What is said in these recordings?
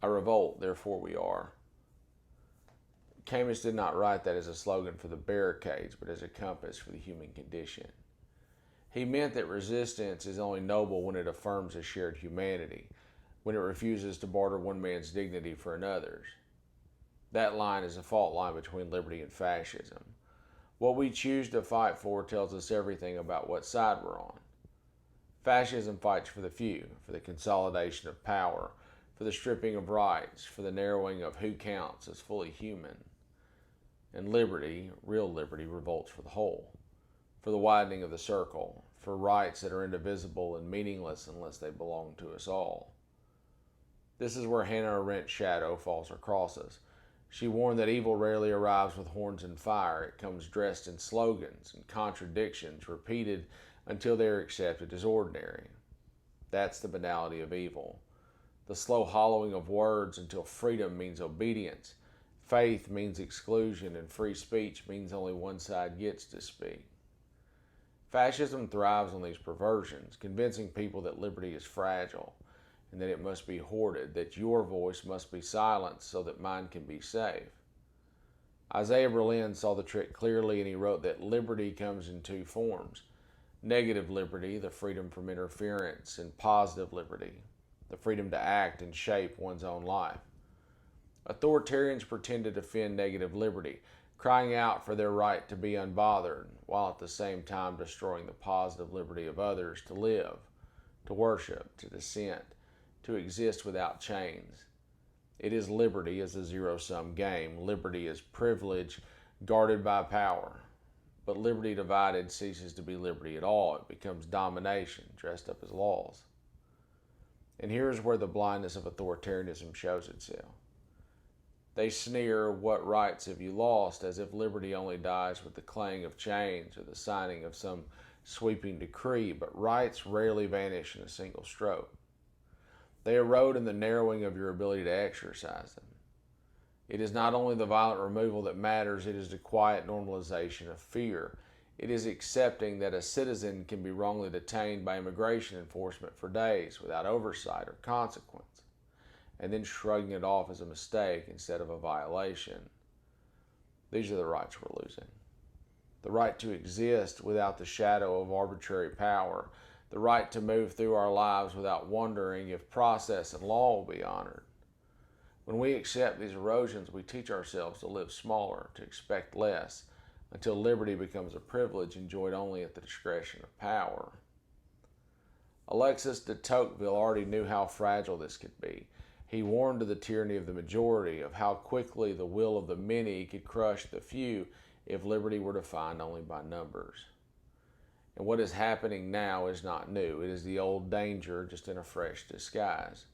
I revolt, therefore we are. Camus did not write that as a slogan for the barricades, but as a compass for the human condition. He meant that resistance is only noble when it affirms a shared humanity, when it refuses to barter one man's dignity for another's. That line is a fault line between liberty and fascism. What we choose to fight for tells us everything about what side we're on. Fascism fights for the few, for the consolidation of power, for the stripping of rights, for the narrowing of who counts as fully human. And liberty, real liberty, revolts for the whole, for the widening of the circle, for rights that are indivisible and meaningless unless they belong to us all. This is where Hannah Arendt's shadow falls across us. She warned that evil rarely arrives with horns and fire. It comes dressed in slogans and contradictions, repeated until they are accepted as ordinary. That's the banality of evil. The slow hollowing of words until freedom means obedience, faith means exclusion, and free speech means only one side gets to speak. Fascism thrives on these perversions, convincing people that liberty is fragile and that it must be hoarded, that your voice must be silenced so that mine can be safe. Isaiah Berlin saw the trick clearly, and he wrote that liberty comes in two forms: negative liberty, the freedom from interference, and positive liberty, the freedom to act and shape one's own life. Authoritarians pretend to defend negative liberty, crying out for their right to be unbothered, while at the same time destroying the positive liberty of others to live, to worship, to dissent, to exist without chains. It is liberty as a zero-sum game. Liberty is privilege guarded by power. But liberty divided ceases to be liberty at all. It becomes domination dressed up as laws. And here is where the blindness of authoritarianism shows itself. They sneer, "What rights have you lost?" as if liberty only dies with the clang of chains or the signing of some sweeping decree, but rights rarely vanish in a single stroke. They erode in the narrowing of your ability to exercise them. It is not only the violent removal that matters, it is the quiet normalization of fear. It is accepting that a citizen can be wrongly detained by immigration enforcement for days without oversight or consequence, and then shrugging it off as a mistake instead of a violation. These are the rights we're losing. The right to exist without the shadow of arbitrary power, the right to move through our lives without wondering if process and law will be honored. When we accept these erosions, we teach ourselves to live smaller, to expect less, until liberty becomes a privilege enjoyed only at the discretion of power. Alexis de Tocqueville already knew how fragile this could be. He warned of the tyranny of the majority, of how quickly the will of the many could crush the few if liberty were defined only by numbers. And what is happening now is not new. It is the old danger, just in a fresh disguise.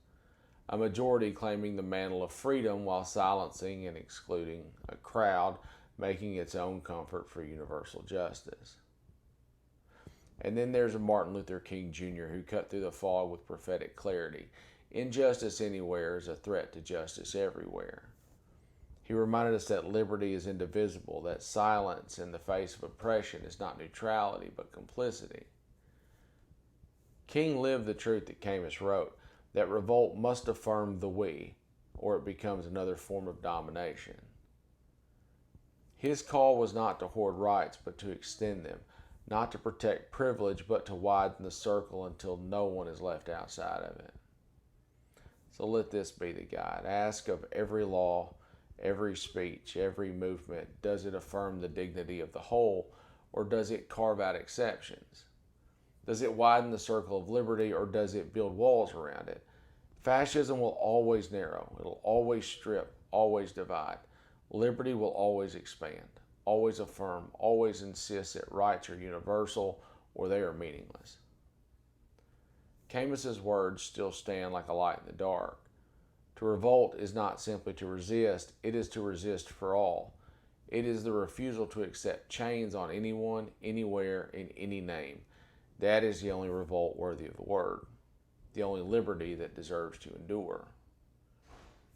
A majority claiming the mantle of freedom while silencing and excluding a crowd, making its own comfort for universal justice. And then there's a Martin Luther King Jr. who cut through the fog with prophetic clarity. Injustice anywhere is a threat to justice everywhere. He reminded us that liberty is indivisible, that silence in the face of oppression is not neutrality, but complicity. King lived the truth that Camus wrote, that revolt must affirm the we, or it becomes another form of domination. His call was not to hoard rights, but to extend them, not to protect privilege, but to widen the circle until no one is left outside of it. So let this be the guide. Ask of every law, every speech, every movement, does it affirm the dignity of the whole, or does it carve out exceptions? Does it widen the circle of liberty, or does it build walls around it? Fascism will always narrow. It'll always strip, always divide. Liberty will always expand, always affirm, always insist that rights are universal or they are meaningless. Camus's words still stand like a light in the dark. To revolt is not simply to resist, it is to resist for all. It is the refusal to accept chains on anyone, anywhere, in any name. That is the only revolt worthy of the word, the only liberty that deserves to endure.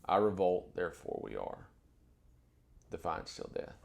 I revolt, therefore we are. Defiance till death.